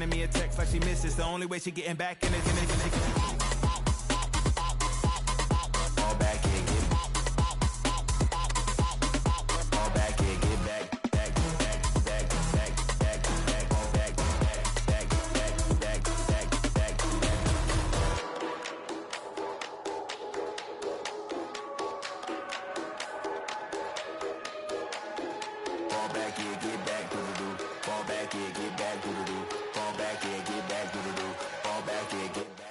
sending me a text like she misses. The only way she getting back in is all back in, all back in, get back.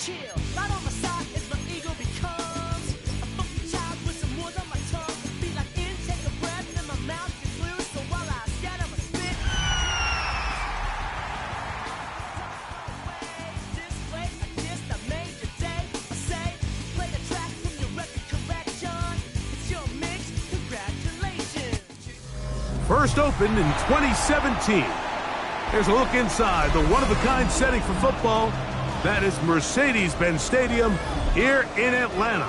Chill, right on my side as my ego becomes a funky child with some words on my tongue. Be like in, take a breath, and my mouth gets loose. So while I scatter my spit, this way, I guess I made your day. I say, play the track from your record collection. It's your mix, congratulations. First opened in 2017. Here's a look inside the one-of-a-kind setting for football. That is Mercedes-Benz Stadium here in Atlanta,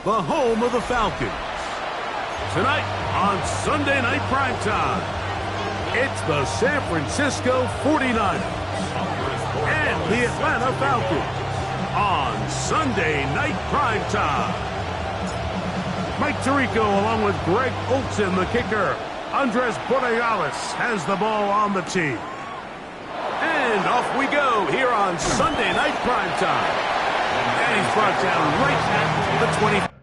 the home of the Falcons. Tonight on Sunday Night Primetime, it's the San Francisco 49ers and the Atlanta Falcons on Sunday Night Primetime. Mike Tirico along with Greg Olsen, the kicker. Andres Borregales has the ball on the tee. And off we go here on Sunday Night Primetime. And he's brought down right at the 20.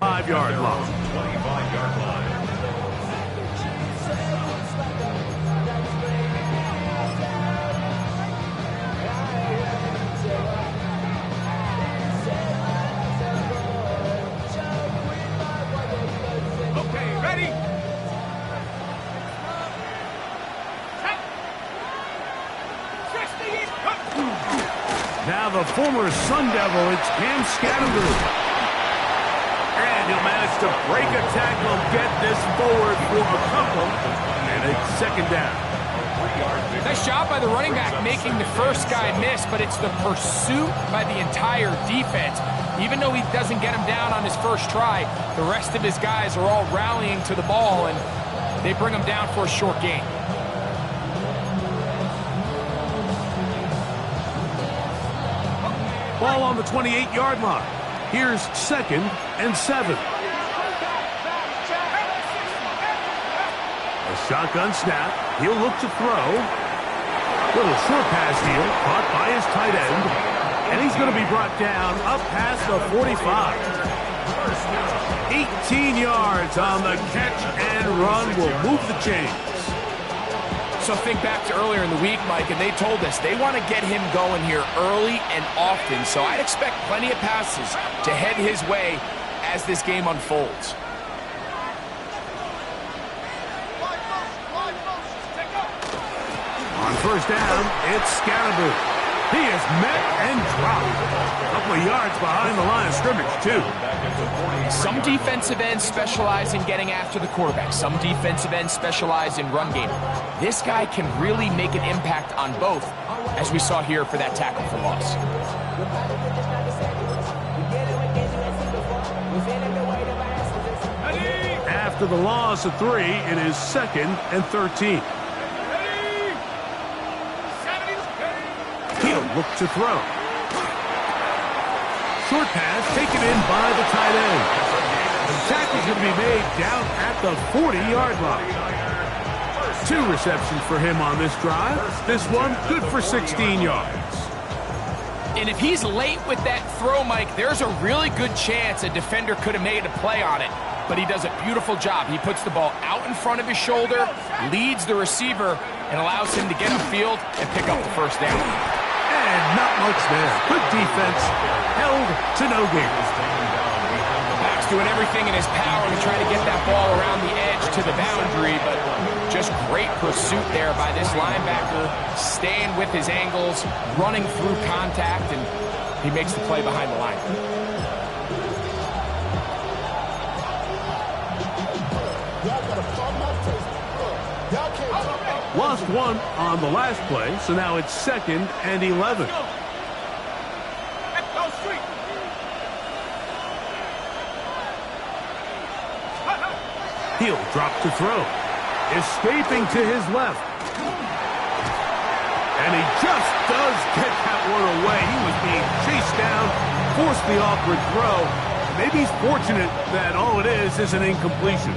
Five-yard line. 25-yard line. Okay, ready? Now the former Sun Devil, it's Cam Scattergood. And he'll manage to break a tackle, get this forward for a couple, and it's second down. Nice job by the running back making the first guy miss, but it's the pursuit by the entire defense. Even though he doesn't get him down on his first try, the rest of his guys are all rallying to the ball, and they bring him down for a short gain. Ball on the 28-yard line. Here's 2nd and 7. A shotgun snap. He'll look to throw. Little short pass here, caught by his tight end. And he's going to be brought down up past the 45. 18 yards on the catch and run will move the chains. So think back to earlier in the week, Mike, and they told us they want to get him going here early and often. So I'd expect plenty of passes to head his way as this game unfolds. On first down, it's Scaraboo. He is met and dropped. A couple of yards behind the line of scrimmage, too. Some defensive ends specialize in getting after the quarterback. Some defensive ends specialize in run game. This guy can really make an impact on both, as we saw here for that tackle for loss. After the loss of 3, it is 2nd and 13. He'll look to throw. Short pass taken in by the tight end. The tackle's going to be made down at the 40-yard line. 2 receptions for him on this drive. This one good for 16 yards. And if he's late with that throw, Mike, there's a really good chance a defender could have made a play on it. But he does a beautiful job. He puts the ball out in front of his shoulder, leads the receiver, and allows him to get upfield and pick up the first down. And not much there. Good defense. Held to no gain. Back's doing everything in his power to try to get that ball around the edge to the boundary, but just great pursuit there by this linebacker, staying with his angles, running through contact, and he makes the play behind the line. Lost 1 on the last play, so now it's 2nd and 11. He'll drop to throw. Escaping to his left. And he just does get that one away. He was being chased down, forced the awkward throw. Maybe he's fortunate that all it is an incompletion.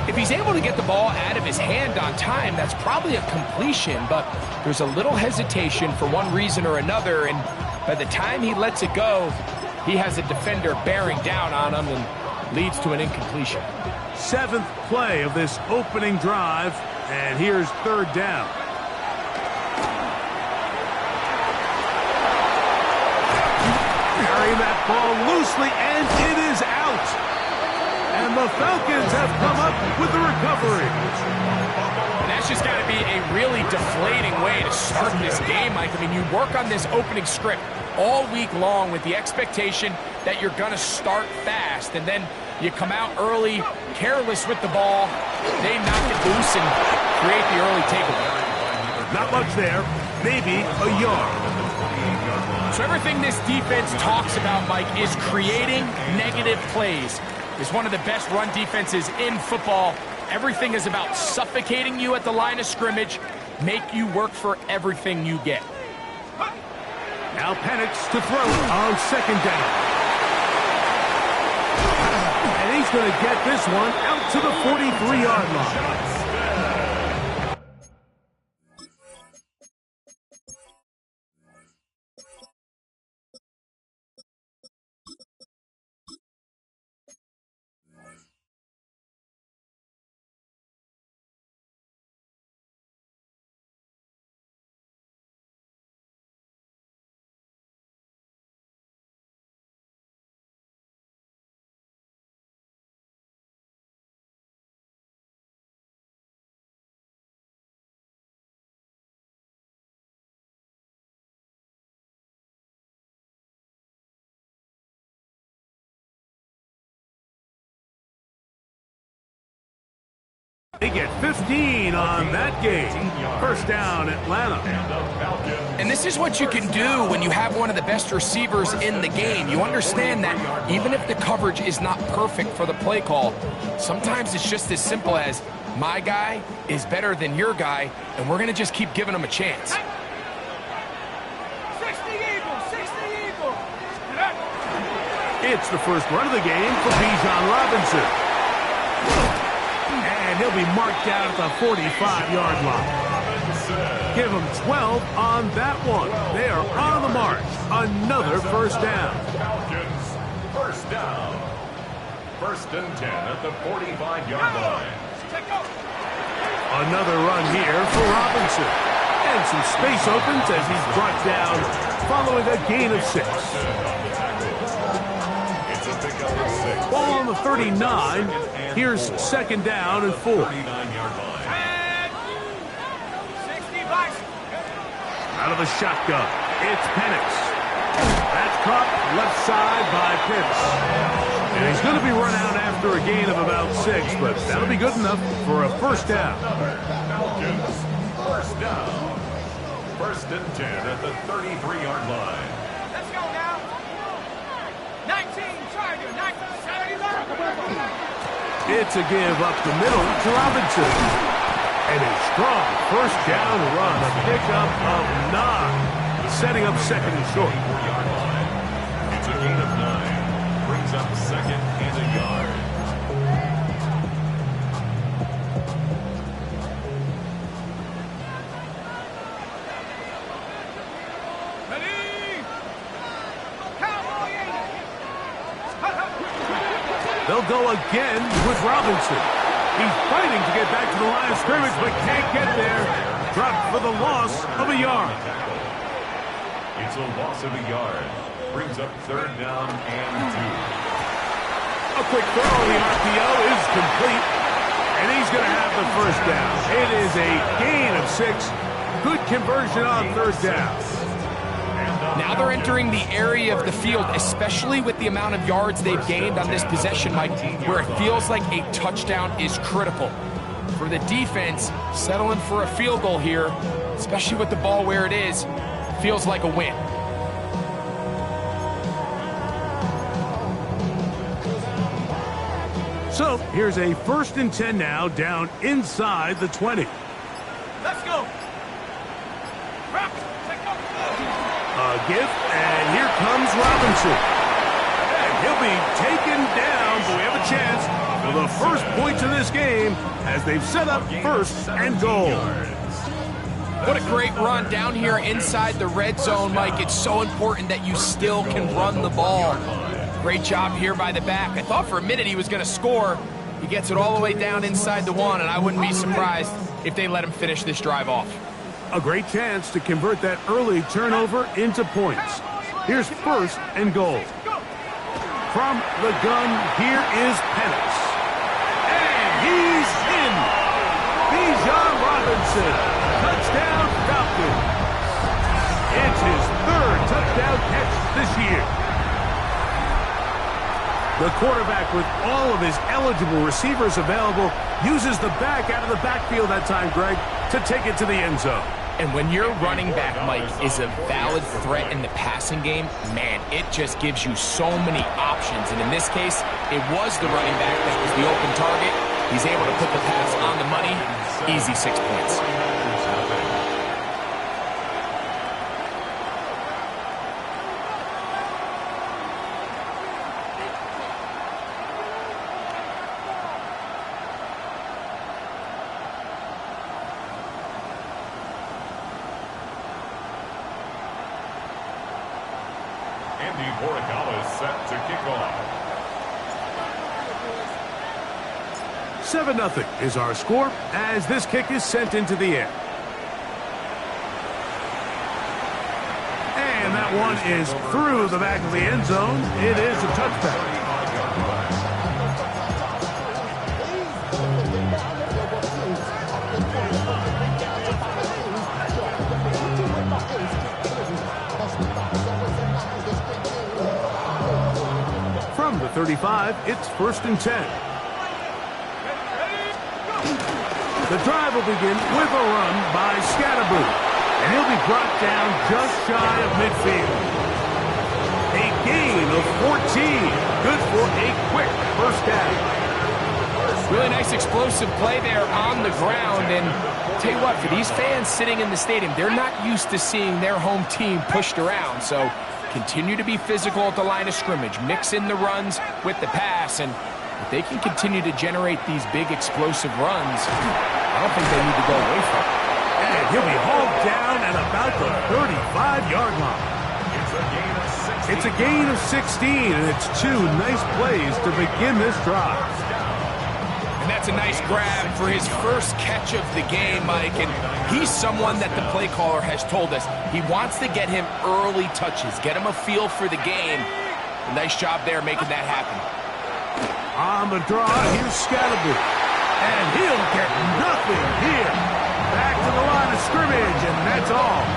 If he's able to get the ball out of his hand on time, that's probably a completion, but there's a little hesitation for one reason or another, and by the time he lets it go, he has a defender bearing down on him and leads to an incompletion. 7th play of this opening drive, and here's 3rd down. Carrying that ball loosely, and it is out. And the Falcons have come up with the recovery. And that's just got to be a really deflating way to start this game, Mike. I mean, you work on this opening script all week long with the expectation that you're going to start fast, and then you come out early, careless with the ball. They knock it loose and create the early takeaway. Not much there, maybe a yard. So everything this defense talks about, Mike, is creating negative plays. It's one of the best run defenses in football. Everything is about suffocating you at the line of scrimmage, make you work for everything you get. Now Penix to throw on 2nd down. And he's going to get this one out to the 43-yard line. They get 15 on that game. First down, Atlanta. And this is what you can do when you have one of the best receivers in the game. You understand that even if the coverage is not perfect for the play call, sometimes it's just as simple as my guy is better than your guy, and we're going to just keep giving him a chance. 60 Eagles, 60 Eagles. It's the first run of the game for Bijan Robinson. And And he'll be marked down at the 45-yard line. Give them 12 on that one. They are on the march. Another first down. Falcons, first down. First and 10 at the 45-yard line. Another run here for Robinson. And some space opens as he's brought down following a gain of 6. It's a pickup of 6. Ball on the 39. Here's second down and 4. 39-yard line. Out of the shotgun, it's Penix. That's caught left side by Pitts. And he's going to be run out after a gain of about 6, but that'll be good enough for a first down. Falcons, first down. First and 10 at the 33-yard line. Let's go now. 19 Charger, 19 It's a give up the middle to Robinson. And a strong first down run, a pickup of 9, setting up second and short. 34-yard line. It's a gain of 9. Brings up second and a yard. They'll go again with Robinson. He's fighting to get back to the line of scrimmage, but can't get there. Dropped for the loss of a yard. It's a loss of a yard. Brings up third down and 2. A quick throw. The RPO is complete. And he's going to have the first down. It is a gain of 6. Good conversion on third down. Now they're entering the area of the field, especially with the amount of yards they've gained on this possession, Mike, where it feels like a touchdown is critical. For the defense, settling for a field goal here, especially with the ball where it is, feels like a win. So here's a first and 10 now, down inside the 20. Let's go. A give, and here comes Robinson. And he'll be taken down, but we have a chance for the first points of this game as they've set up first and goal. What a great run down here inside the red zone, Mike. It's so important that you still can run the ball. Great job here by the back. I thought for a minute he was going to score. He gets it all the way down inside the 1, and I wouldn't be surprised if they let him finish this drive off. A great chance to convert that early turnover into points. Here's first and goal. From the gun, here is Penix. And he's in. Bijan Robinson. Touchdown Falcons. It's his 3rd touchdown catch this year. The quarterback, with all of his eligible receivers available, uses the back out of the backfield that time, Greg, to take it to the end zone. And when your running back, Mike, is a valid threat in the passing game, man, it just gives you so many options. And in this case, it was the running back that was the open target. He's able to put the pass on the money. Easy 6 points. Set to kick off. 7-0 is our score as this kick is sent into the air. And that one is through the back of the end zone. It is a touchdown. From the 35, it's first and 10. The drive will begin with a run by Scatterboo, and he'll be brought down just shy of midfield. A gain of 14, good for a quick first down. Really nice explosive play there on the ground, and tell you what, for these fans sitting in the stadium, they're not used to seeing their home team pushed around, so continue to be physical at the line of scrimmage. Mix in the runs with the pass, and If they can continue to generate these big explosive runs, I don't think they need to go away from it. And he'll be hauled down at about the 35-yard line. It's a gain of 16, and it's 2 nice plays to begin this drive. And that's a nice grab for his first catch of the game, Mike. And he's someone that the play caller has told us he wants to get him early touches, get him a feel for the game. A nice job there making that happen. On the draw, here's Scatterby. And he'll get nothing here. Back to the line of scrimmage, and that's all.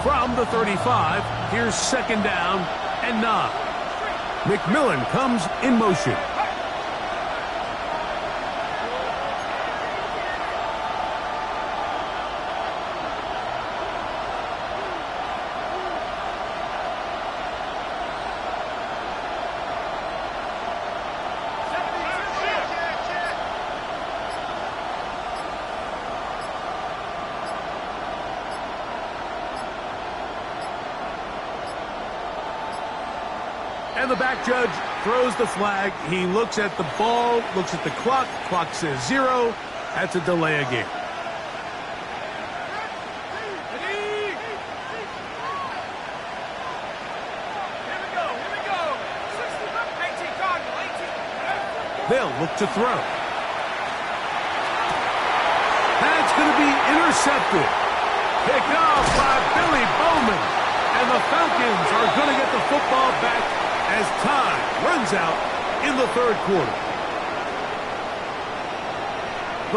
From the 35, here's 2nd down and 9. McMillan comes in motion. And the back judge throws the flag. He looks at the ball, looks at the clock. Clock says 0. That's a delay of game. They'll look to throw. That's going to be intercepted. Picked off by Billy Bowman. And the Falcons are going to get the football back as time runs out in the 3rd quarter.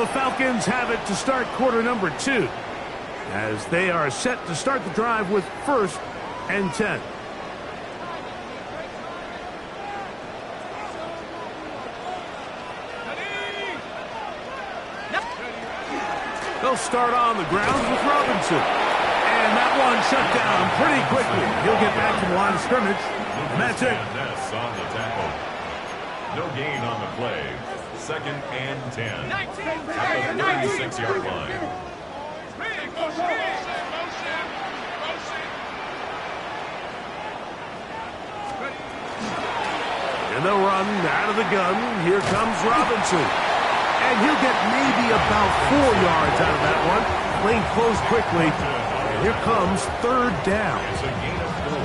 The Falcons have it to start quarter number 2 as they are set to start the drive with 1st and 10. They'll start on the ground with Robinson. And that one shut down pretty quickly. He'll get back to the line of scrimmage. And that's it. On the tackle. No gain on the play. 2nd and 10. At the 36-yard line. And they'll run out of the gun. Here comes Robinson. And he'll get maybe about 4 yards out of that one. Lane closed quickly. And here comes 3rd down. It's a gain of 4.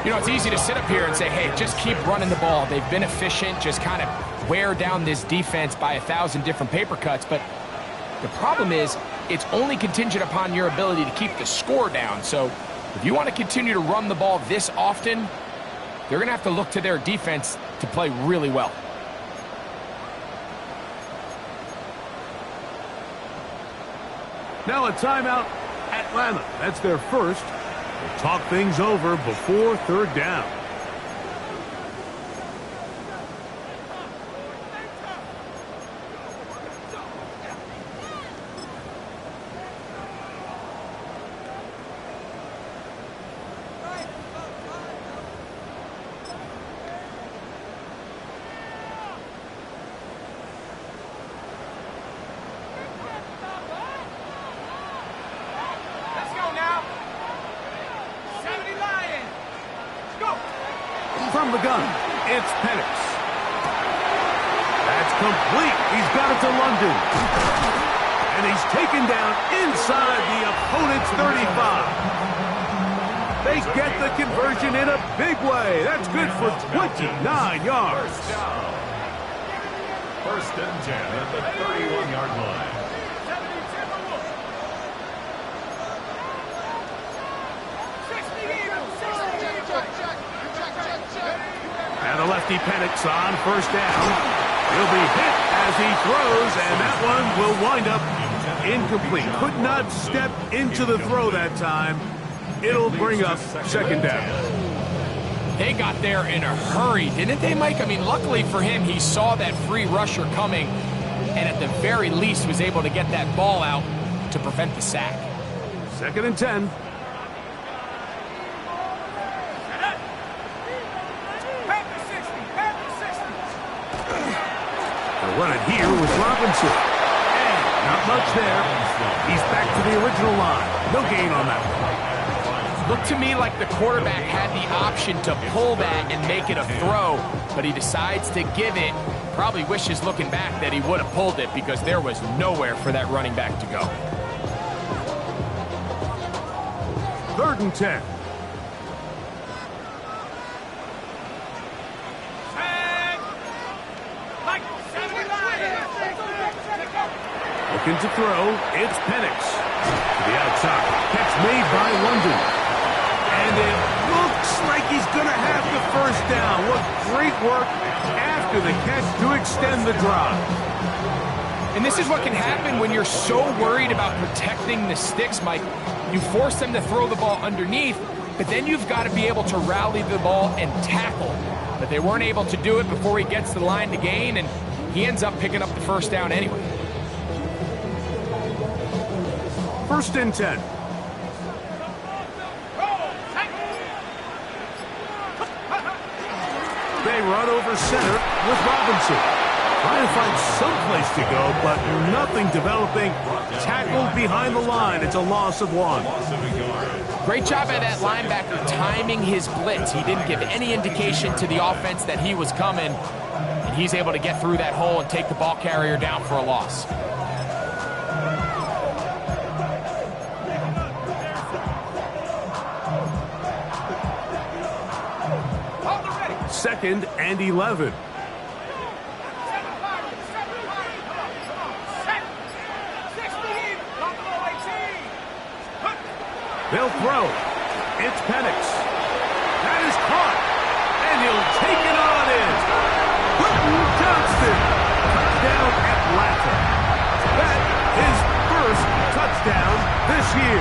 You know, it's easy to sit up here and say, hey, just keep running the ball. They've been efficient, just kind of wear down this defense by 1,000 different paper cuts. But the problem is it's only contingent upon your ability to keep the score down. So if you want to continue to run the ball this often, they're going to have to look to their defense to play really well. Now a timeout, Atlanta. That's their first. We'll talk things over before 3rd down. From the gun, it's Penix. That's complete. He's got it to London. And he's taken down inside the opponent's 35. They get the conversion in a big way. That's good for 29 yards. First and 10 at the 31-yard line. And the lefty Penix on 1st down. He'll be hit as he throws, and that one will wind up incomplete. Could not step into the throw that time. It'll bring up 2nd down. They got there in a hurry, didn't they, Mike? I mean, luckily for him, he saw that free rusher coming, and at the very least was able to get that ball out to prevent the sack. 2nd and 10. Run it here with Robinson. And not much there. He's back to the original line. No gain on that one. Looked to me like the quarterback had the option to pull that and make it a throw, but he decides to give it. Probably wishes looking back that he would have pulled it because there was nowhere for that running back to go. 3rd and 10. Looking to throw, it's Penix. To the outside, catch made by London. And it looks like he's going to have the first down. What great work after the catch to extend the drive. And this is what can happen when you're so worried about protecting the sticks, Mike. You force them to throw the ball underneath, but then you've got to be able to rally the ball and tackle. But they weren't able to do it before he gets to the line to gain, and he ends up picking up the first down anyway. 1st and 10. They run over center with Robinson. Trying to find some place to go, but nothing developing. Tackled behind the line. It's a loss of 1. Great job by that linebacker timing his blitz. He didn't give any indication to the offense that he was coming, and he's able to get through that hole and take the ball carrier down for a loss. 2nd and 11. They'll throw. It's Penix. That is caught. And he'll take it on in. Quentin Johnston. Touchdown Atlanta. That is first touchdown this year.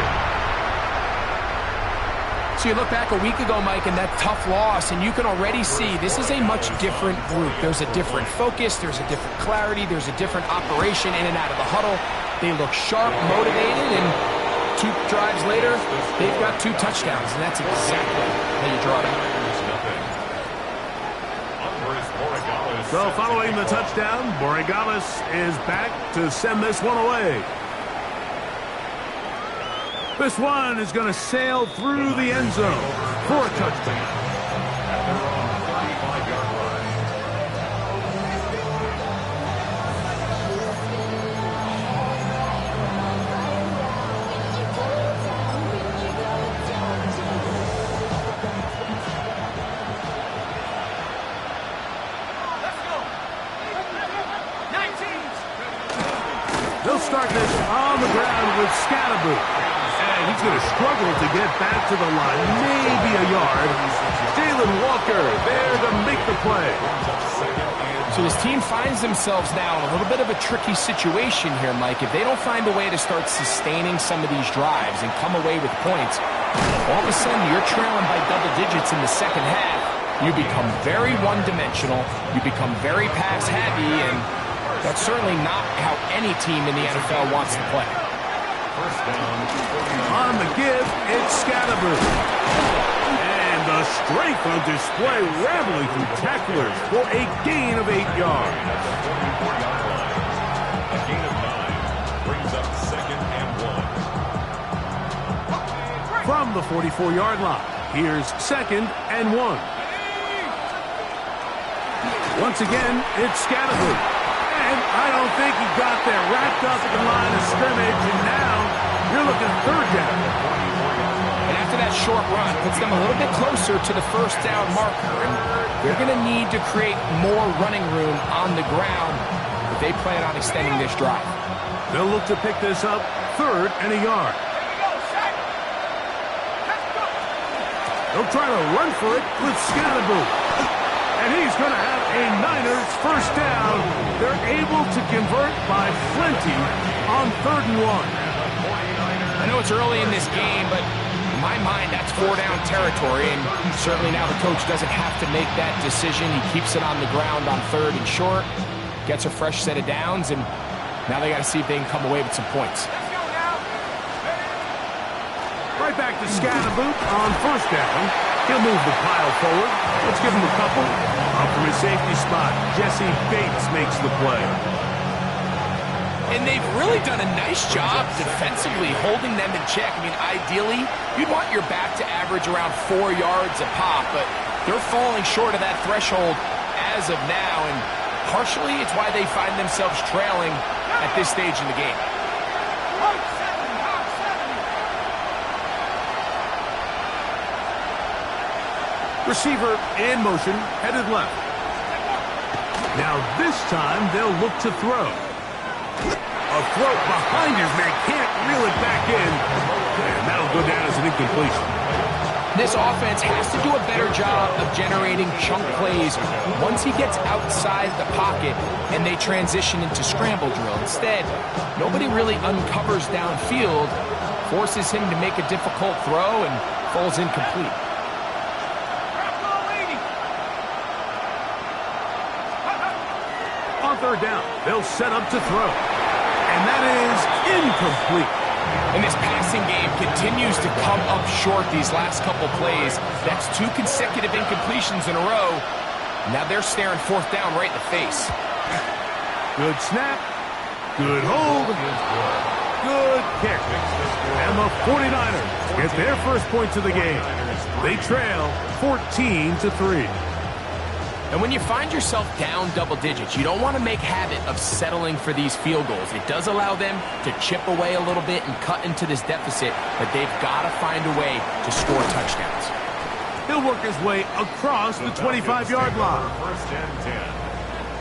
So you look back a week ago, Mike, and that tough loss, and you can already see this is a much different group. There's a different focus, there's a different clarity, there's a different operation in and out of the huddle. They look sharp, motivated, and 2 drives later, they've got 2 touchdowns, and that's exactly how you draw it out. So following the touchdown, Borregales is back to send this one away. This one is going to sail through the end zone for a touchdown. They'll start this on the ground with Scatterboot. And he's going to struggle to get back to the line. Maybe a yard. Jalen Walker there to make the play. So this team finds themselves now in a little bit of a tricky situation here, Mike. If they don't find a way to start sustaining some of these drives and come away with points, all of a sudden you're trailing by double digits in the second half. You become very one-dimensional. You become very pass-heavy, and that's certainly not how any team in the NFL wants to play. On the give, it's Scatterboot. And the strength on display, rambling through tacklers for a gain of 8 yards. A gain of 9 brings up 2nd and 1. From the 44-yard line, here's 2nd and 1. Once again, it's Scatterboot. And I don't think he got there wrapped up at the line of scrimmage, and now you're looking at 3rd down. And after that short run, puts them a little bit closer to the first down marker, and they're going to need to create more running room on the ground if they plan on extending this drive. They'll look to pick this up 3rd and a yard. They'll try to run for it with Scatterboot. And he's going to have a Niners first down. They're able to convert by plenty on 3rd and 1. I know it's early in this game, but in my mind, that's 4-down territory. And certainly now the coach doesn't have to make that decision. He keeps it on the ground on 3rd and short, gets a fresh set of downs, and now they got to see if they can come away with some points. Right back to Scatterboot on 1st down. He'll move the pile forward. Let's give him a couple. Up from his safety spot, Jesse Bates makes the play. And they've really done a nice job defensively holding them in check. I mean, ideally, you'd want your back to average around 4 yards a pop, but they're falling short of that threshold as of now, and partially it's why they find themselves trailing at this stage in the game. Receiver in motion, headed left. Now this time they'll look to throw. A throw behind his man, can't reel it back in. And that'll go down as an incompletion. This offense has to do a better job of generating chunk plays once he gets outside the pocket and they transition into scramble drill. Instead, nobody really uncovers downfield, forces him to make a difficult throw, and falls incomplete. On third down, they'll set up to throw. And that is incomplete. And this passing game continues to come up short these last couple plays. That's 2 consecutive incompletions in a row. Now they're staring fourth down right in the face. Good snap. Good hold. Good kick. And the 49ers get their first points of the game. They trail 14-3. And when you find yourself down double digits, you don't want to make habit of settling for these field goals. It does allow them to chip away a little bit and cut into this deficit, but they've got to find a way to score touchdowns. He'll work his way across the 25-yard line. First and 10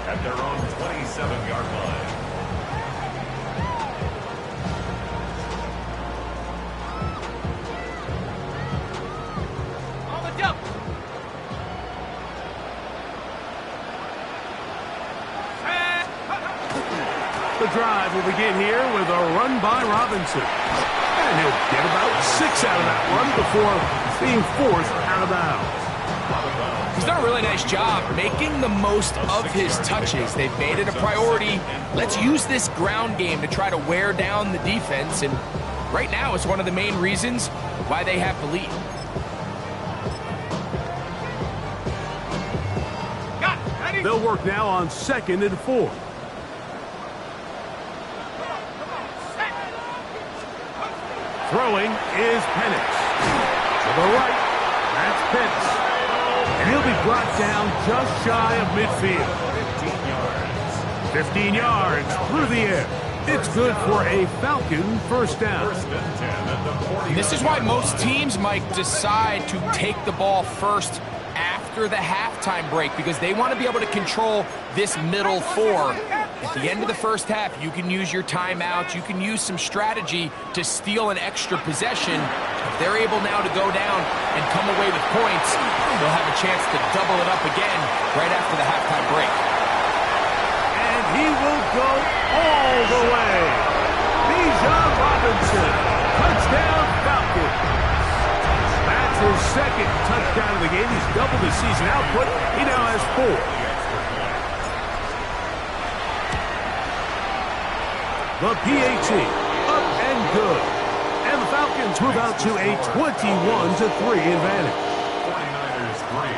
at their own 27-yard line. The drive will begin here with a run by Robinson. And he'll get about 6 out of that run before being forced out of bounds. He's done a really nice job making the most of his touches. They've made it a priority. Let's use this ground game to try to wear down the defense, and right now it's one of the main reasons why they have the lead. They'll work now on 2nd and 4. Throwing is Penix. To the right, that's Pitts. And he'll be brought down just shy of midfield. 15 yards through the air. It's good for a Falcon first down. This is why most teams, Mike, decide to take the ball first after the halftime break, because they want to be able to control this middle 4. At the end of the first half, you can use your timeouts, you can use some strategy to steal an extra possession. If they're able now to go down and come away with points, they'll have a chance to double it up again right after the halftime break. And he will go all the way. Bijan Robinson, touchdown Falcons. That's his 2nd touchdown of the game. He's doubled his season output. He now has 4. The PAT, up and good. And the Falcons move out to a 21-3 advantage. 49ers 3.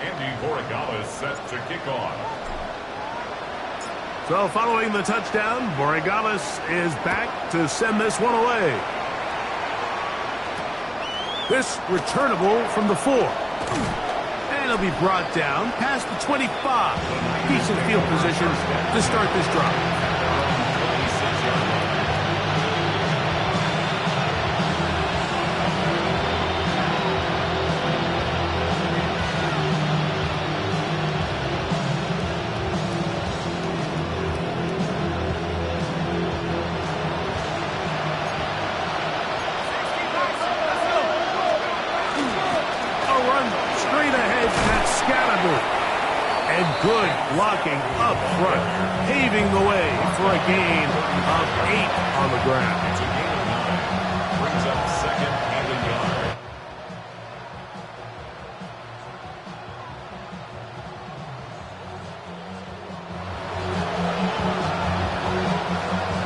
Andy Borregala is set to kick off. So following the touchdown, Borregales is back to send this one away. This returnable from the 4. And he'll be brought down past the 25. Decent field position to start this drive. And good blocking up front, paving the way for a gain of 8 on the ground. It's a gain of 9. Brings up 2nd and a yard.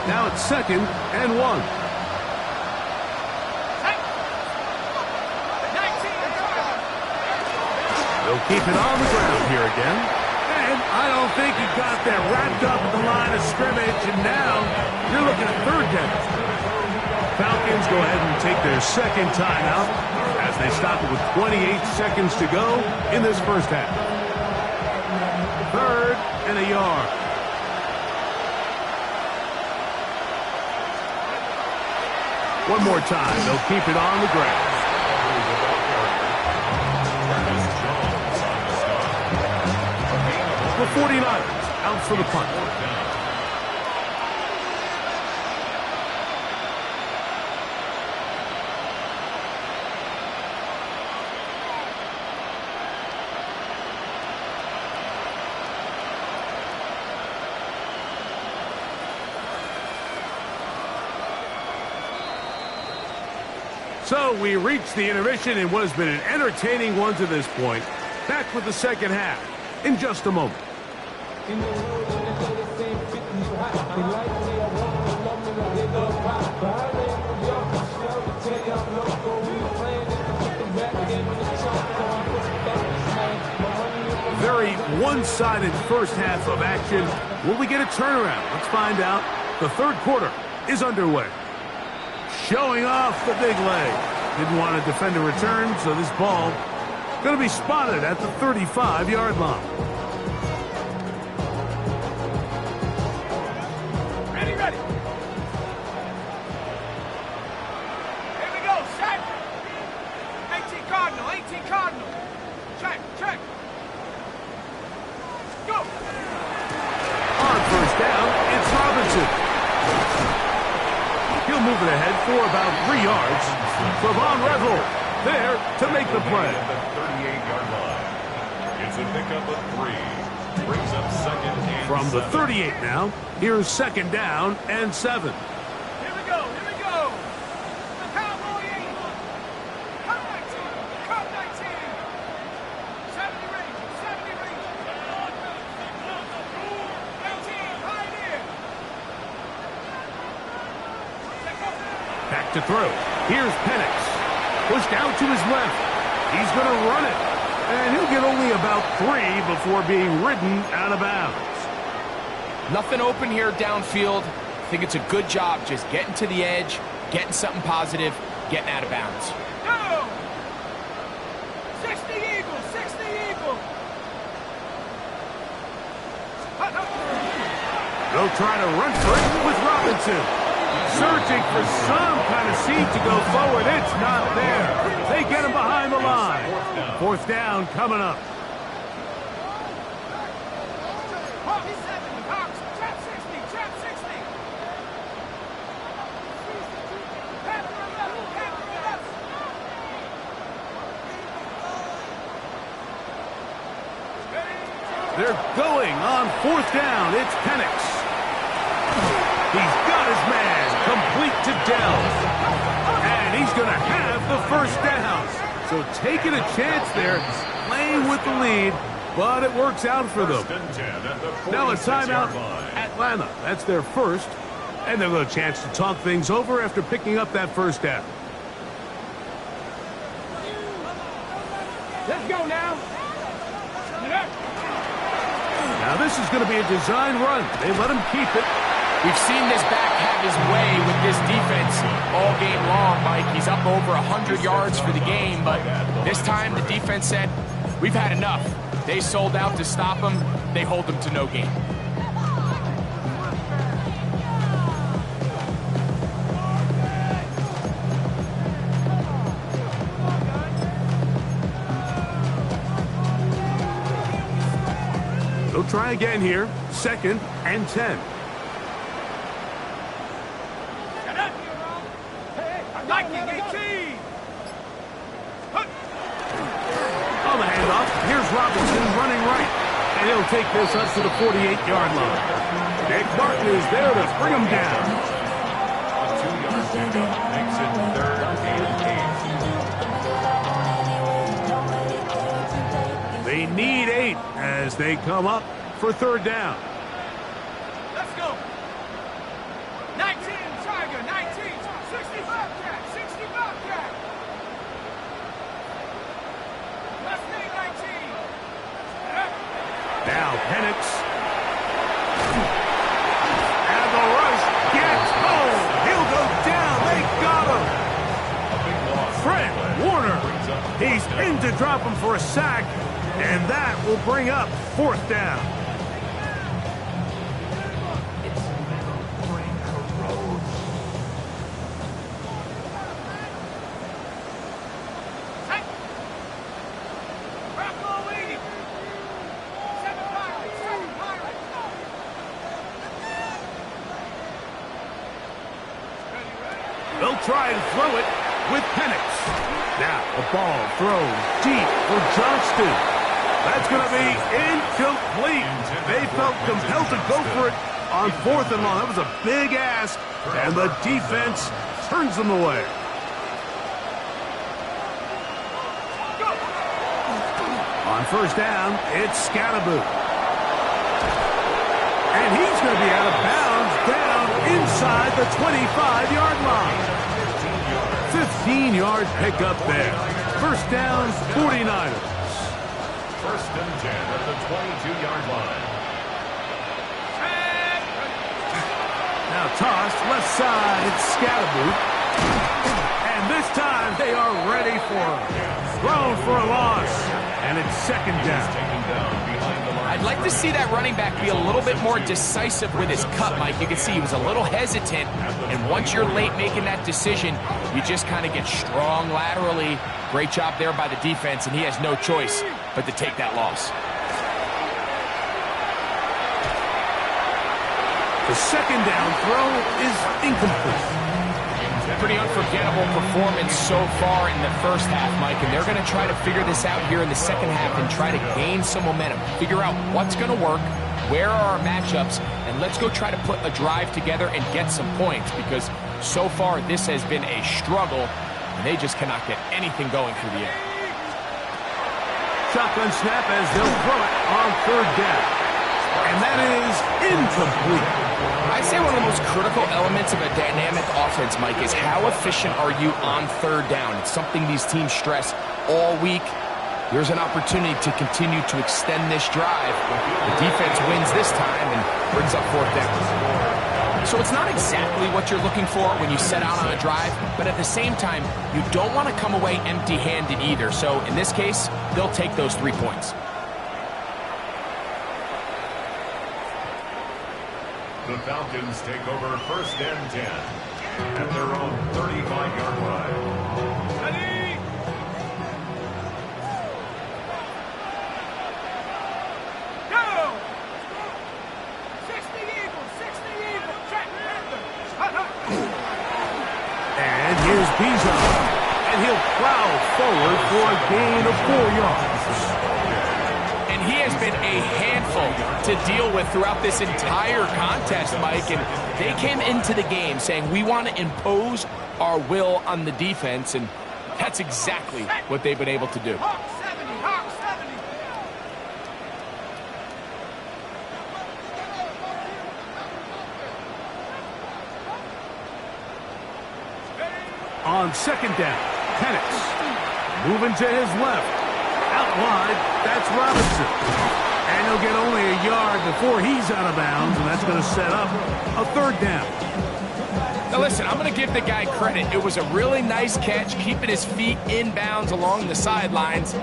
Now it's 2nd and 1. They'll keep it on the ground here again. And I don't think he got that wrapped up at the line of scrimmage, and now you're looking at third down. Falcons go ahead and take their second timeout as they stop it with 28 seconds to go in this first half. 3rd and a yard. One more time, they'll keep it on the ground. The 49ers out for the punt. So we reached the intermission in what has been an entertaining one to this point. Back with the second half in just a moment. Very one-sided first half of action. Will we get a turnaround? Let's find out. The third quarter is underway. Showing off the big leg. Didn't want to defend a return, so this ball going to be spotted at the 35-yard line. Ready. Here we go, set. 18 Cardinal. Check. Go. On first down, it's Robinson. He'll move it ahead for about 3 yards. Von Revel there to make the play. At the 38-yard line. It's a pickup of 3. Brings up second and From the 7. 38 now, here's second down and 7. Here we go. Cowboy 8. Cut 19. 70 range. 18, right in. Back to throw. Here's Penix. Pushed out to his left. He's going to run it. And he'll get only about 3 before being ridden out of bounds. Nothing open here downfield. I think it's a good job just getting to the edge, getting something positive, getting out of bounds. Go! 60 Eagles! They'll try to run for it with Robinson. Searching for some kind of seed to go forward. It's not there. They get him behind the line. Fourth down coming up. They're going on fourth down. It's Penix. He's got his man complete to Dell. And he's going to have the first down. So taking a chance there, playing with the lead, but it works out for them. Now a timeout, Atlanta. That's their first. And they'll get a chance to talk things over after picking up that first down. Let's go now. Now this is going to be a design run. They let him keep it. We've seen this back have his way with this defense all game long, Mike. He's up over 100 yards for the game, but this time the defense said, we've had enough. They sold out to stop him. They hold him to no gain. They'll try again here. Second and 10. On the handoff, here's Robinson running right. And he'll take this up to the 48-yard line. Nick Martin is there to bring him down. A 2-yard pickup makes it 3rd and 8. They need 8 as they come up for third down. Let's go. 19, Tiger, 19, 65 cat, 65 cat. Let's be 19. Now Penix. And the rush gets home. He'll go down. They got him. Fred Warner. He's in to drop him for a sack. And that will bring up 4th down. They'll try and throw it with Penix. Now the ball thrown deep for Johnston. That's going to be incomplete. They felt compelled to go for it on 4th and long. That was a big ask, and the defense turns them away. On 1st down, it's Scatterboot. And he's going to be out of bounds down inside the 25-yard line. 15-yard pickup there. 1st down, 49ers. 1st and 10 at the 22-yard line. Now tossed left side, it's Scatterboot. And this time they are ready for him. Thrown for a loss. And it's 2nd down. I'd like to see that running back be a little bit more decisive with his cut, Mike. You can see he was a little hesitant, and once you're late making that decision, you just kind of get strong laterally. Great job there by the defense, and he has no choice but to take that loss. The 2nd down throw is incomplete. Pretty unforgettable performance so far in the 1st half, Mike, and they're going to try to figure this out here in the 2nd half and try to gain some momentum, figure out what's going to work, where are our matchups, and let's go try to put a drive together and get some points, because so far this has been a struggle, and they just cannot get anything going through the air. Shotgun snap as they'll throw it on 3rd down. And that is incomplete. I'd say one of the most critical elements of a dynamic offense, Mike, is how efficient are you on 3rd down? It's something these teams stress all week. Here's an opportunity to continue to extend this drive. The defense wins this time and brings up 4th down. So it's not exactly what you're looking for when you set out on a drive, but at the same time, you don't want to come away empty-handed either. So in this case, they'll take those 3 points. The Falcons take over 1st and 10 at their own 35-yard line. Ready? Go! 60 Eagles, 60 Eagles, check, And here's Bijan. And he'll plow forward for a gain of 4 yards. And he has been a handful to deal with throughout this entire contest, Mike. And they came into the game saying, we want to impose our will on the defense. And that's exactly what they've been able to do. Hawk 70, Hawk 70. On 2nd down, Penix. Moving to his left. Out wide, that's Robinson. And he'll get only a yard before he's out of bounds, and that's going to set up a 3rd down. Now listen, I'm going to give the guy credit. It was a really nice catch, keeping his feet in bounds along the sidelines.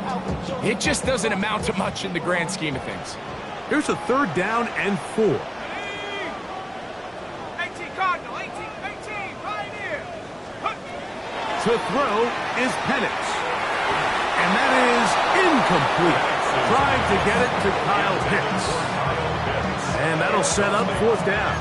It just doesn't amount to much in the grand scheme of things. Here's a 3rd down and 4. 18 Cardinal, 18, Pioneer. To throw is Penix. And that is incomplete. Trying to get it to Kyle Pitts. And that'll set up 4th down.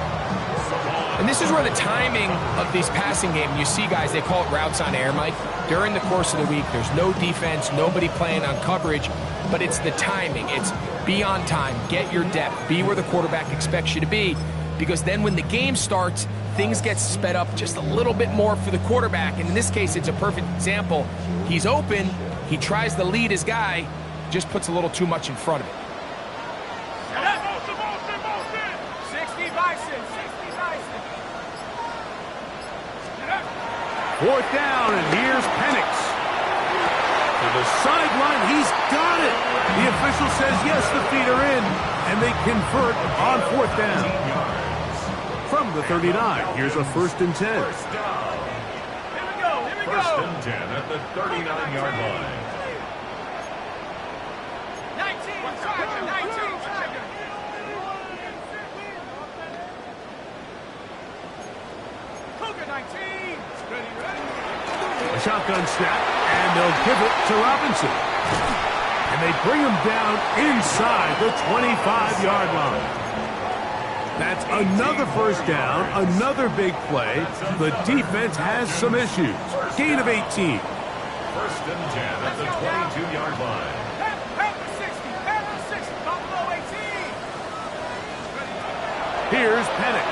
And this is where the timing of these passing game, you see guys, they call it routes on air, Mike. During the course of the week, there's no defense, nobody playing on coverage, but it's the timing. It's be on time, get your depth, be where the quarterback expects you to be, because then when the game starts, things get sped up just a little bit more for the quarterback. And in this case, it's a perfect example. He's open, he tries to lead his guy, just puts a little too much in front of him. 60 Bison, 60 Bison. 4th down, and here's Penix. to the sideline. He's got it. The official says yes, the feet are in, and they convert on 4th down. From the 39, here's a 1st and 10. First down. First and 10 at the 39-yard line. 19. Cougar 19. A shotgun snap, and they'll give it to Robinson. And they bring him down inside the 25-yard line. That's another 1st down, another big play. The defense has some issues. Gain of 18. First and 10 at the 22-yard line. Here's Penix.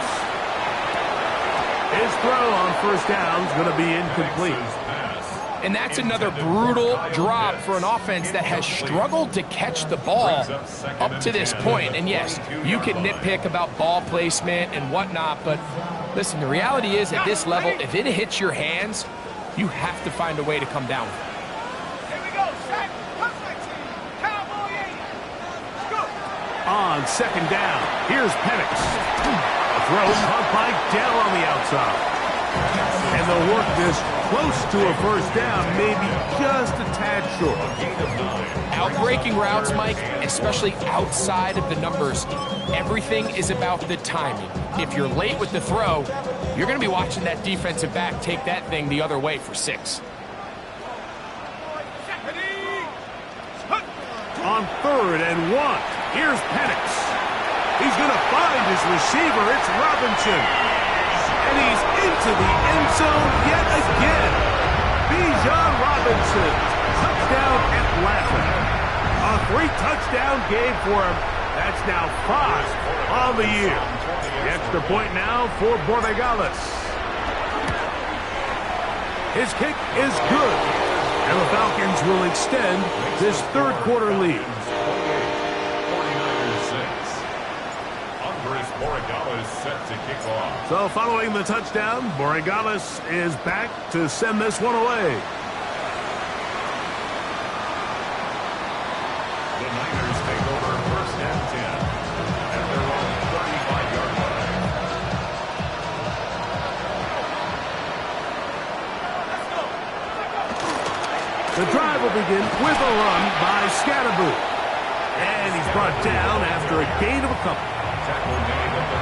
His throw on 1st down is going to be incomplete. And that's another brutal drop for an offense that has struggled to catch the ball up to this point. And yes, you can nitpick about ball placement and whatnot, but listen, the reality is at this level, if it hits your hands, you have to find a way to come down with it. On 2nd down, here's Penix. A throw caught by Dell on the outside. And they'll work this close to a 1st down, maybe just a tad short. Outbreaking routes, Mike, especially outside of the numbers, everything is about the timing. If you're late with the throw, you're going to be watching that defensive back take that thing the other way for 6. On 3rd and 1, here's Penix. He's going to find his receiver. It's Robinson. And he's into the end zone yet again. Bijan Robinson. Touchdown Atlanta. A 3-touchdown game for him. That's now 5 on the year. The extra point now for Borregales. His kick is good. And the Falcons will extend this 3rd quarter lead. 49ers 6. Andres Borregales set to kick off. So following the touchdown, Borregales is back to send this one away. The Niners take over 1st and 10 at their own 35-yard line. The drive will begin with a run by Scatterboot. And he's brought down after a gain of a couple.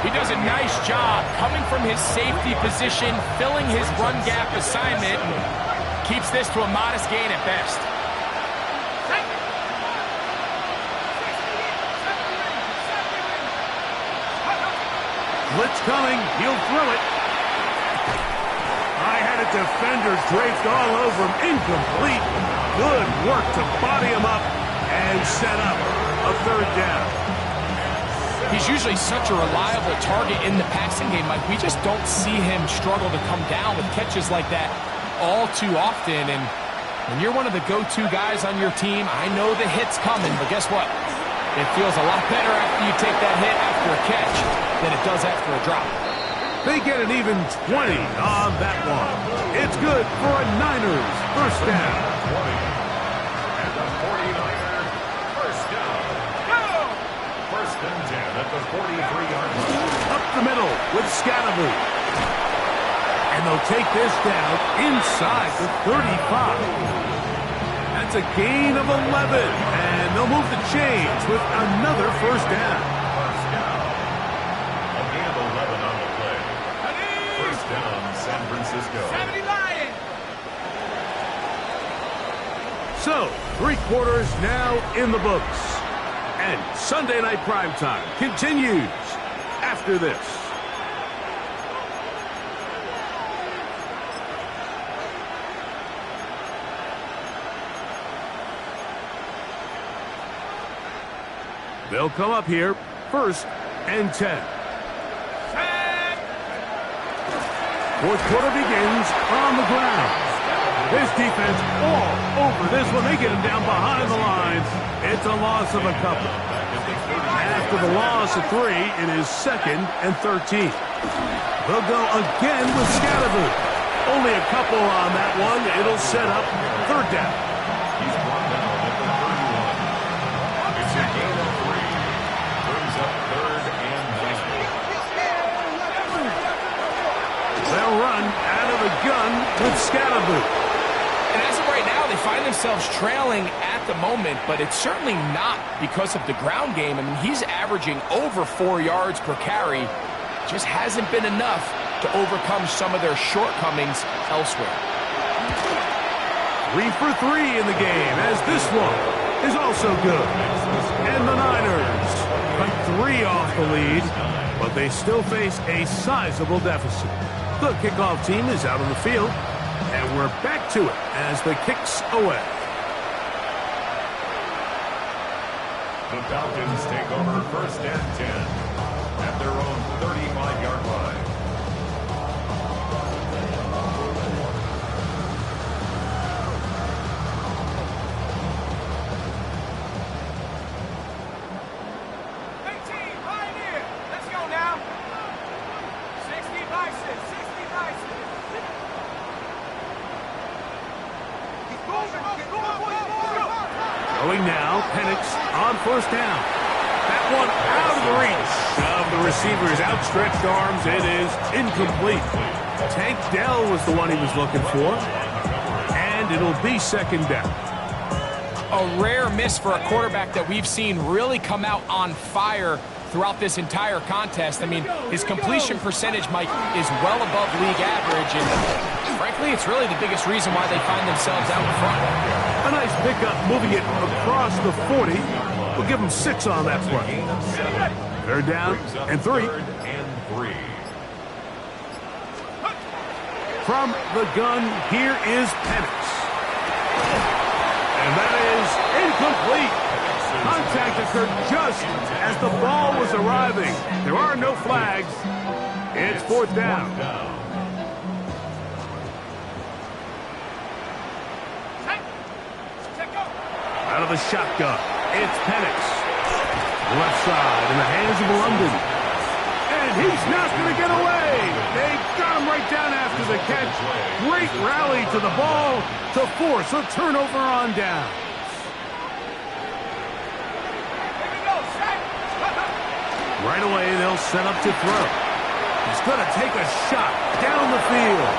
He does a nice job coming from his safety position, filling his run gap assignment, and keeps this to a modest gain at best. Blitz coming. He'll throw it. I had a defender draped all over him. Incomplete. Good work to body him up and set up a 3rd down. He's usually such a reliable target in the passing game, Mike. We just don't see him struggle to come down with catches like that all too often. And when you're one of the go-to guys on your team, I know the hit's coming, but guess what? It feels a lot better after you take that hit after a catch than it does after a drop. They get an even 20 on that one. It's good for a Niners 1st down. 20. And the 49er 1st down. Go! 1st and 10 at the 43-yard line. Up the middle with Scatterboot. And they'll take this down inside the 35. That's a gain of 11. And they'll move the chains with another 1st down. First down. A gain of 11 on the play. 1st down, San Francisco. 70 Lions! So, 3 quarters now in the books. And Sunday Night Primetime continues after this. They'll come up here, 1st and 10. 4th quarter begins on the ground. This defense all over this one. They get him down behind the lines. It's a loss of a couple. After the loss of 3, it is 2nd and 13. They'll go again with Scatterboot. Only a couple on that one. It'll set up 3rd down. He's with Scatterboot. And as of right now, they find themselves trailing at the moment, but it's certainly not because of the ground game. I mean, he's averaging over 4 yards per carry. Just hasn't been enough to overcome some of their shortcomings elsewhere. 3 for 3 in the game, as this one is also good. And the Niners cut 3 off the lead, but they still face a sizable deficit. The kickoff team is out on the field, and we're back to it as the kick's away. The Falcons take over 1st and 10 at their own 35-yard line. Going now, Penix on 1st down. That one out of the reach of the receiver's outstretched arms. It is incomplete. Tank Dell was the one he was looking for, and it'll be 2nd down. A rare miss for a quarterback that we've seen really come out on fire throughout this entire contest. I mean, his completion percentage, Mike, is well above league average, and frankly, it's really the biggest reason why they find themselves out in front. A nice pickup moving it across the 40. We'll give him 6 on that play. 3rd down and 3. From the gun, here is Penix. And that is incomplete. Contact occurred just as the ball was arriving. There are no flags. It's 4th down. Out of the shotgun, it's Penix. Left side in the hands of London. And he's not going to get away. They got him right down after the catch. Great rally to the ball to force a turnover on down. Right away, they'll set up to throw. He's going to take a shot down the field.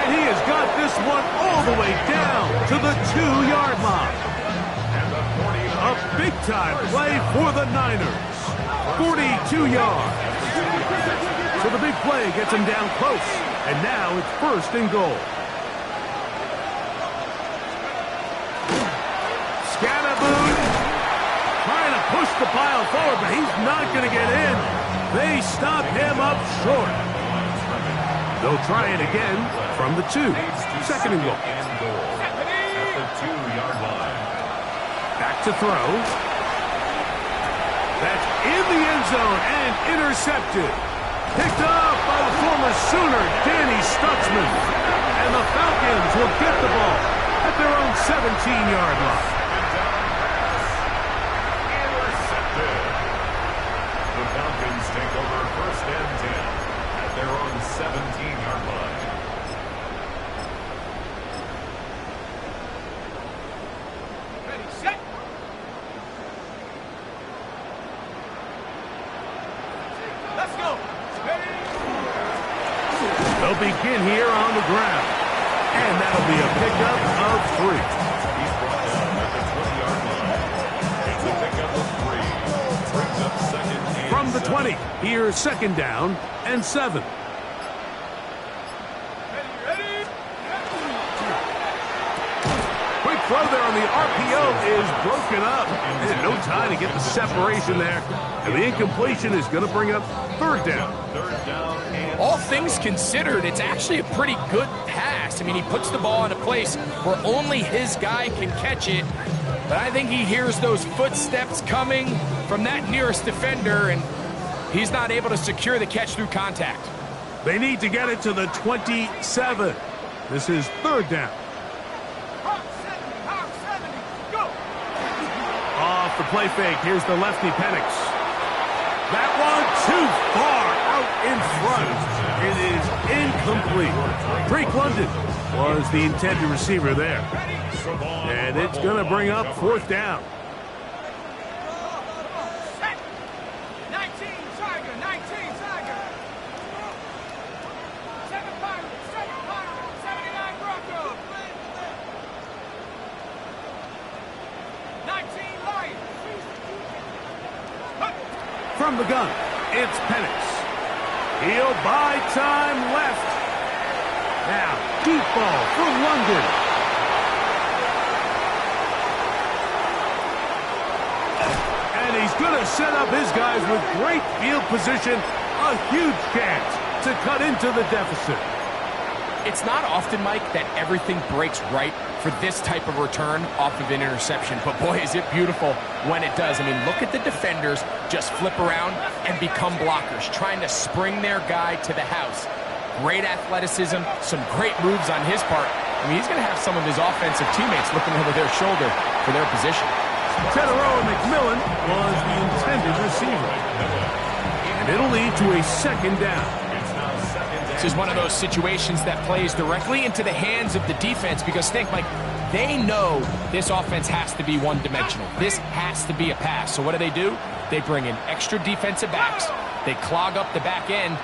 And he has got this one all the way down to the 2-yard line. A big-time play for the Niners. 42 yards. So the big play gets him down close. And now it's 1st and goal. Scatterboot trying to push the pile forward, but he's not going to get in. They stop him up short. They'll try it again from the 2. 2nd and goal. At the 2-yard line. Back to throw. That's in the end zone and intercepted. Picked up by the former Sooner, Danny Stutzman. And the Falcons will get the ball at their own 17-yard line. Intercepted. The Falcons take over 1st and 10 at their own 17-yard line. They'll begin here on the ground. And that'll be a pickup of 3. He's brought down at the 20-yard line. It's a pickup of 3. Brings up 2nd and From the 7. 20, here's 2nd down and 7. Quick throw there on the RPO is broken up. And no time to get the separation there. And the incompletion is going to bring up 3rd down. 3rd down and All things considered, it's actually a pretty good pass. I mean, he puts the ball in a place where only his guy can catch it. But I think he hears those footsteps coming from that nearest defender, and he's not able to secure the catch through contact. They need to get it to the 27. This is 3rd down. Off the play fake, here's the lefty Penix. That one too far out in front. It is incomplete. Drake London was the intended receiver there. And it's going to bring up 4th down. From the gun, it's Penix. He'll buy time left. Now, deep ball for London. And he's going to set up his guys with great field position. A huge chance to cut into the deficit. It's not often, Mike, that everything breaks right for this type of return off of an interception. But boy, is it beautiful when it does. I mean, look at the defenders just flip around and become blockers, trying to spring their guy to the house. Great athleticism, some great moves on his part. I mean, he's going to have some of his offensive teammates looking over their shoulder for their position. Teteroa McMillan was the intended receiver. And it'll lead to a second down. This is one of those situations that plays directly into the hands of the defense because think, like, they know this offense has to be one-dimensional. This has to be a pass. So what do? They bring in extra defensive backs. They clog up the back end.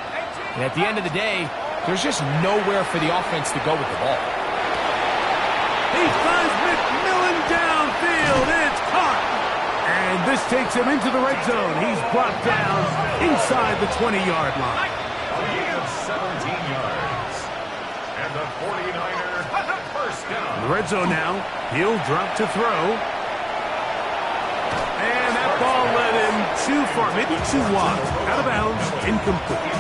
And at the end of the day, there's just nowhere for the offense to go with the ball. He finds McMillan downfield. It's caught. And this takes him into the red zone. He's brought down inside the 20-yard line. A gain of 17 yards. And the 49er first down. In the red zone now. He'll drop to throw. And that ball led him too far, maybe too wide. Out of bounds, incomplete.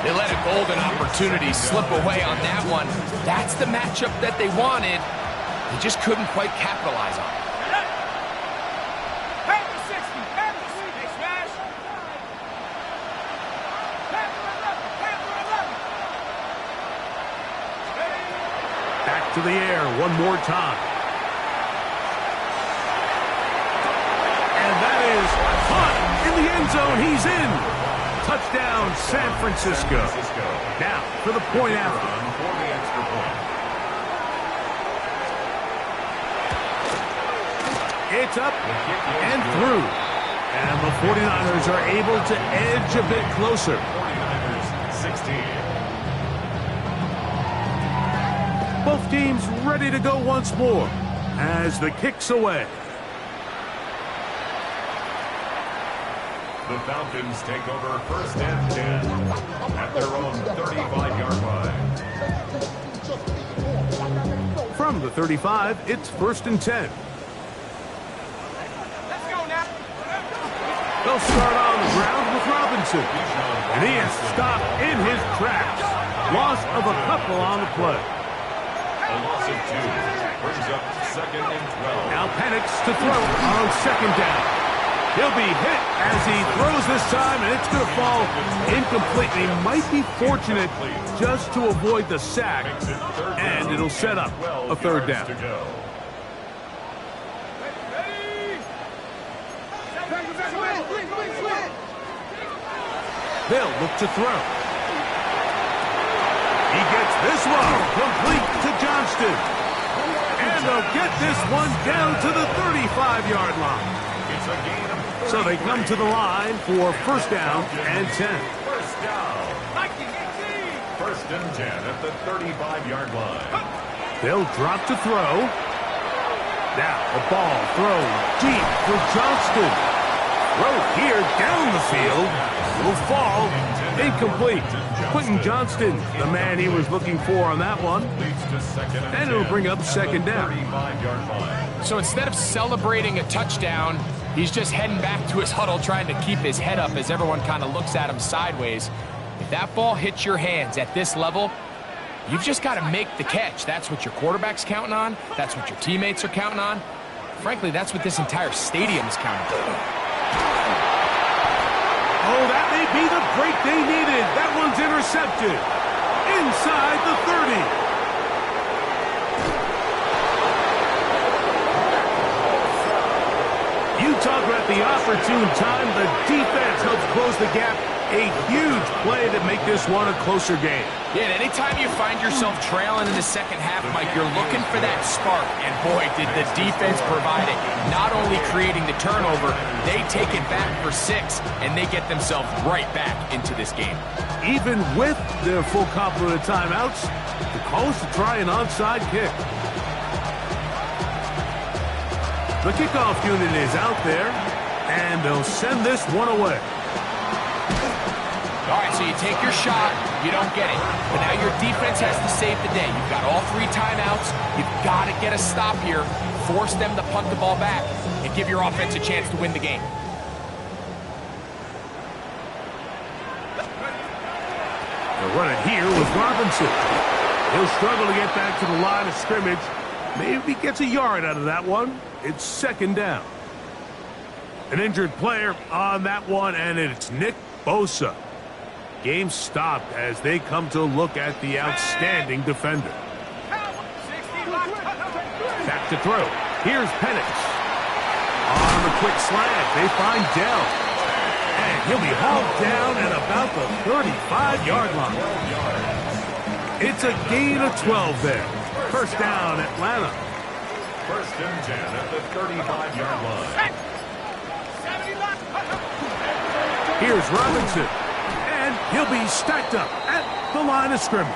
They let a golden opportunity slip away on that one. That's the matchup that they wanted. They just couldn't quite capitalize on it. Back to the air one more time. And that is caught in the end zone. He's in. Touchdown, San Francisco. Now for the point after. For the extra point. It's up and through. And the 49ers are able to edge a bit closer. 49ers 16. Both teams ready to go once more as the kick's away. The Falcons take over first and 10 at their own 35-yard line. From the 35, it's first and 10. They'll start on the ground with Robinson. And he is stopped in his tracks. Loss of a couple on the play. A loss of 2 brings up second and 12. Now Penix to throw on second down. He'll be hit as he throws this time, and it's going to fall incomplete. He might be fortunate just to avoid the sack, and it'll set up a third down. They'll look to throw. He gets this one complete to Johnston. And they'll get this one down to the 35-yard line. It's a gain of 3. So they come to the line for first down and 10. First down. First and 10 at the 35-yard line. They'll drop to throw. Now a ball thrown deep for Johnston. Throw here down the field. Will fall incomplete. Quentin Johnston, the man he was looking for on that one. And it'll bring up second down. So instead of celebrating a touchdown, he's just heading back to his huddle trying to keep his head up as everyone kind of looks at him sideways. If that ball hits your hands at this level, you've just got to make the catch. That's what your quarterback's counting on. That's what your teammates are counting on. Frankly, that's what this entire stadium's counting on. Oh, that may be the break they needed. That one's intercepted. Inside the 30. You talk about the opportune time. The defense helps close the gap. A huge play to make this one a closer game. Yeah, and anytime you find yourself trailing in the second half, Mike, you're looking for that spark. And boy, did the defense provide it. Not only creating the turnover, they take it back for 6, and they get themselves right back into this game. Even with their full complement of timeouts, the call is to try an onside kick. The kickoff unit is out there, And they'll send this one away. All right, so you take your shot, you don't get it. But now your defense has to save the day. You've got all 3 timeouts. You've got to get a stop here, force them to punt the ball back, and give your offense a chance to win the game. They'll run it here with Robinson. He'll struggle to get back to the line of scrimmage. Maybe gets a yard out of that one. It's 2nd down. An injured player on that one, and it's Nick Bosa. Game stopped as they come to look at the outstanding defender. Back to throw. Here's Penix. On the quick slant, they find Dell. And he'll be hauled down at about the 35-yard line. It's a gain of 12 there. 1st down, Atlanta. 1st and 10 at the 35-yard line. Here's Robinson. And he'll be stacked up at the line of scrimmage.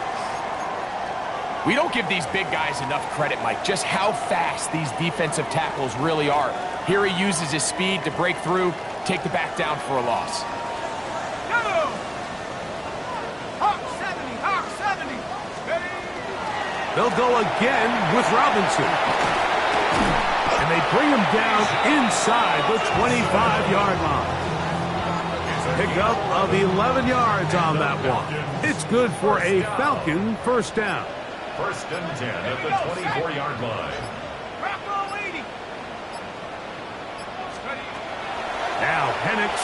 We don't give these big guys enough credit, Mike, just how fast these defensive tackles really are. Here he uses his speed to break through, take the back down for a loss. They'll go again with Robinson. And they bring him down inside the 25-yard line. Pickup of 11 yards on that one. It's good for a Falcon 1st down. 1st and 10 at the 24-yard line. Now Penix.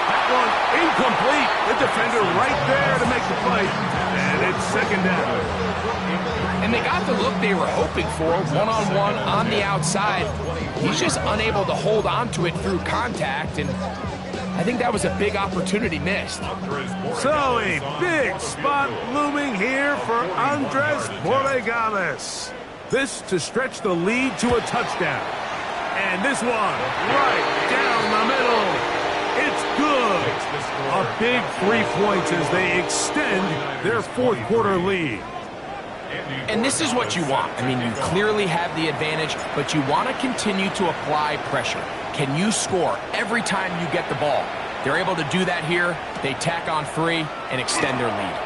That one incomplete. The defender right there to make the play. And it's 2nd down. And they got the look they were hoping for, one-on-one on the outside. He's just unable to hold on to it through contact, and I think that was a big opportunity missed. So a big spot looming here for Andres Borregales. This to stretch the lead to a touchdown. And this one right down the middle. It's good. A big 3 points as they extend their 4th quarter lead. And this is what you want. I mean, you clearly have the advantage, but you want to continue to apply pressure. Can you score every time you get the ball? They're able to do that here. They tack on 3 and extend their lead.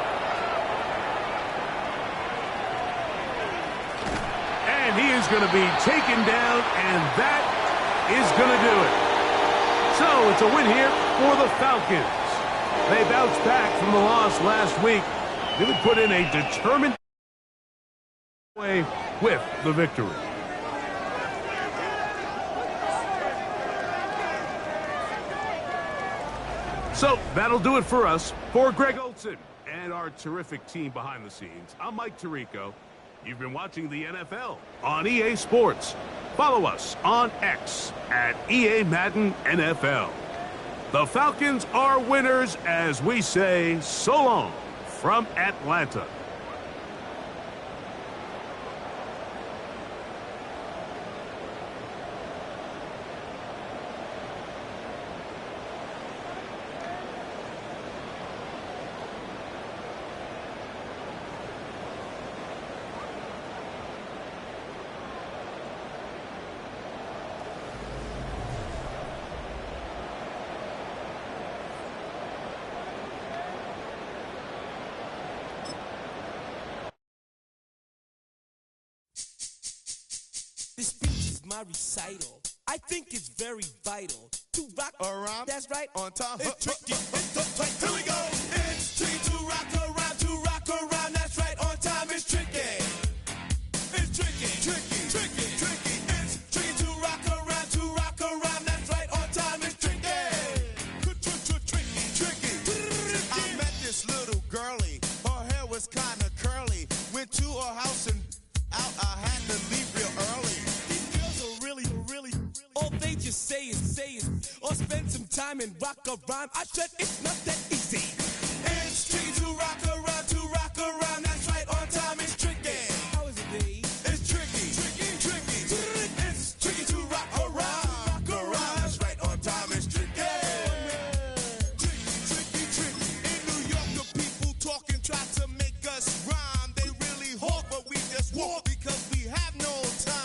And he is going to be taken down, and that is going to do it. So it's a win here for the Falcons. They bounced back from the loss last week. They would put in a determined way with the victory. So that'll do it for us. For Greg Olson and our terrific team behind the scenes, I'm Mike Tirico. You've been watching the NFL on EA Sports. Follow us on X at EA Madden NFL. The Falcons are winners as we say so long from Atlanta. This speech is my recital. I think it's very vital to rock around. That's right, on time. It's tricky, it's uptight. Here we go. It's tricky to rock around. That's right, on time. It's tricky. It's tricky, tricky, tricky, tricky. It's tricky to rock around. That's right, on time. It's tricky. Tricky. I met this little girlie. Her hair was kind of curly. Went to her house and out. I had to leave real early. All they just say is, or spend some time and rock a rhyme. I said it's not that easy. It's tricky to rock around. That's right, on time. It's tricky. How is it, Dave? It's tricky. It's tricky to rock around. That's right, on time. It's tricky. Tricky. In New York, the people talking try to make us rhyme. They really hawk, but we just walk because we have no time.